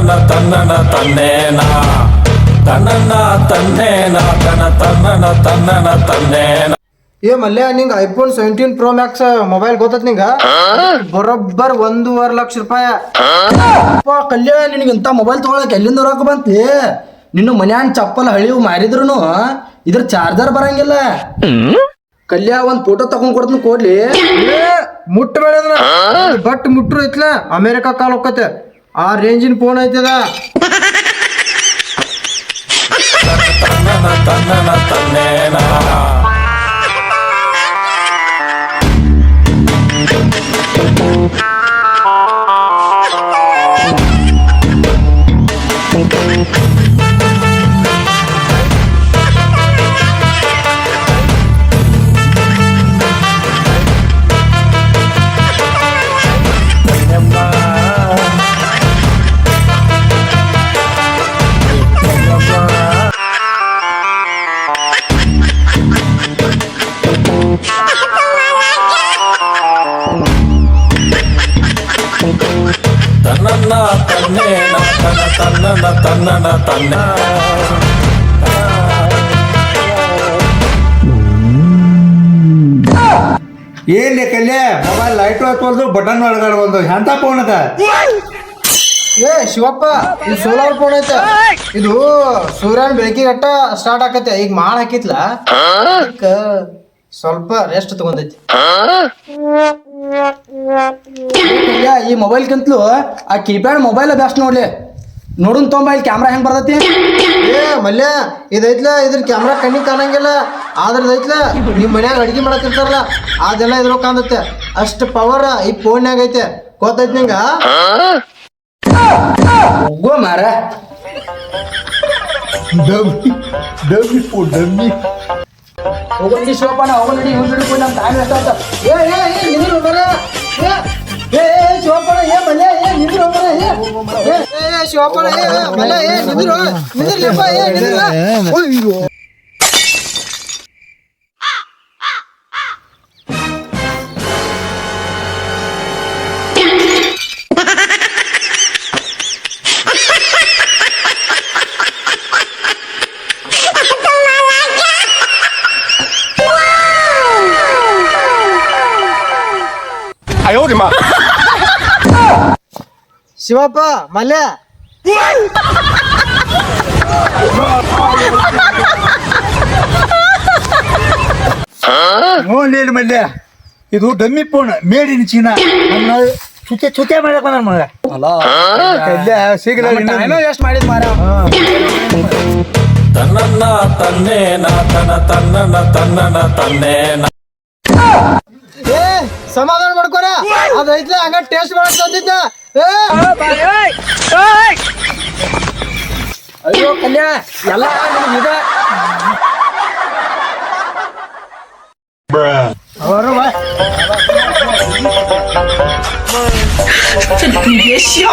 ತನ್ನನ ತನ್ನನ ತನ್ನೇನ ತನ್ನನ ತನ್ನೇನ ತನ್ನನ ತನ್ನನ ತನ್ನೇನ. ಏ ಮಲ್ಯ ನಿಂಗ iPhone 17 Pro Max mobile ಗೊತ್ತತ್ ನಿಂಗ ಬರೋಬ್ಬರ್ 1.5 ಲಕ್ಷ ರೂಪಾಯಿ. ಕಲ್ಯಾಣ ನಿನಗೆ ಇಂಥ ಮೊಬೈಲ್ ತಗೊಳಕ್ ಎಲ್ಲಿಂದ ರೊಕ್ಕ ಬಂತಿ? ನಿನ್ನ ಮನ್ಯಾನ್ ಚಪ್ಪಲ್ ಹಳಿವು ಮಾರಿದ್ರು ಇದ್ರ ಚಾರ್ಜರ್ ಬರಂಗಿಲ್ಲ. ಕಲ್ಯಾ ಒಂದ್ ಫೋಟೋ ತಗೊಂಡ್ ಕೊಡ್ತೀನಿ ಕೊಡ್ಲಿ. ಮುಟ್ಟ ಬೇಡದ್ರ ಬಟ್ ಮುಟ್ರು ಐತ್ಲ ಅಮೇರಿಕಾ ಕಾಲ್ ಹೋಗತ್ತೆ ಆ ರೇಂಜಿನ ಫೋನ್ ಐತದ. ತನ್ನನ ತನ್ನನ ತನ್ನೇನ ತನ್ನನ ತನ್ನೇನ ತನ್ನನ ತನ್ನನ ತನ್ನ. ಏನ್ ಕಲ್ಯ ಮೊಬೈಲ್ ಲೈಟ್ ಹಾಕೋದು ಬಟನ್ ಒಳಗಡೆ ಎಂತ ಫೋನ್ ಅದ? ಏ ಶಿವಪ್ಪ ಇದು ಸೋಲಾರ್ ಫೋನ್ ಐತೆ. ಇದು ಸೂರ್ಯನ ಬೆಳಕಿಗೆ ಅಟ್ಟ ಸ್ಟಾರ್ಟ್ ಆಕತ್ತೆ. ಈಗ ಮಾಡ್ ಹಾಕಿತ್ಲ ಸ್ವಲ್ಪ ರೆಸ್ಟ್ ತಗೊಂಡೈತಿ. ಈ ಮೊಬೈಲ್ ಕಿಂತಲೂ ಆ ಕೀಪ್ಯಾಡ್ ಮೊಬೈಲ್ ಬೆಸ್ಟ್ ನೋಡ್ಲಿ. ನೋಡುನ್ ತೊಂಬೈಲ್ ಕ್ಯಾಮ್ರಾ ಹೆಂಗ್ ಬರ್ತೈತಿ? ಏ ಮಲ್ಯ ಇದೈತ್ಲ ಇದ್ರ ಕ್ಯಾಮ್ರಾ ಕಣ್ಣಿಗೆ ಕಾಣಂಗಿಲ್ಲ. ಆದ್ರದೈತ್ಲ ನಿಮ್ ಮನ್ಯಾಗ ಅಡ್ಗೆ ಮಾಡಕ್ಕಿರ್ತಾರಲ್ಲ ಅದೆಲ್ಲ ಇದ್ರ ಕಾಣತ್ತೆ. ಅಷ್ಟು ಪವರ್ ಈ ಫೋನ್ಯಾಗ ಐತೆ ಗೊತ್ತೈತಿ ನಿಂಗ? ಹೋಗೋ ಮಾರ ಡಮ್ಮಿ ಫೋನ್ ಡಮ್ಮಿ. ಹೋಗಿ ಶಿವಪ್ಪನ ಹೋಗಿ ನಡಿ ಹೋಗಿ ನಮ್ಮ ಟೈಮ್ ವೇಸ್ಟ್ ಆಯ್ತು. ಏ ಏ ಏ ನಿಂದ್ರು ಮರ. ಏ ಏ ಶಿವಪ್ಪನ ಏ ಮಲ್ಯ ಏ ನಿಂದ್ರು ಮರ. ಏ ಏ ಶಿವಪ್ಪನ ಏ ಮಲ್ಯ ಏ ನಿಂದ್ರು ನಿಂದ್ರಲಿಪ್ಪ ಏ ನಿಂದ್ರ. ಅಯ್ಯೋ ಶಿವಪ್ಪ ಮಲ್ಯ ನೋಡ್ಲಿ ಮಲ್ಯ ಇದು dummy phone made in China. ಚುತೆ ಮಾಡಕ್ ಬಂದ ಮಗ ಕಲ್ಯ ಸಿಗಲ ಎಷ್ಟು ಮಾಡಿದ್ ಮಾರ. ತನ್ನನ ತನ್ನೇನ ತನ್ನನ ತನ್ನನ ತನ್ನೇನ. ಏ ಸಮಾಧಾನ ಮಾಡ್ಕೊರ ಅದೈತ್ಲ ಹಂಗ ಟೇಸ್ಟ್ ಮಾಡಕ್ ತಂದಿದ್ದ. ಅಯ್ಯೋ ಕಲ್ಯಾ ಎಲ್ಲ ಇದೆ.你别笑。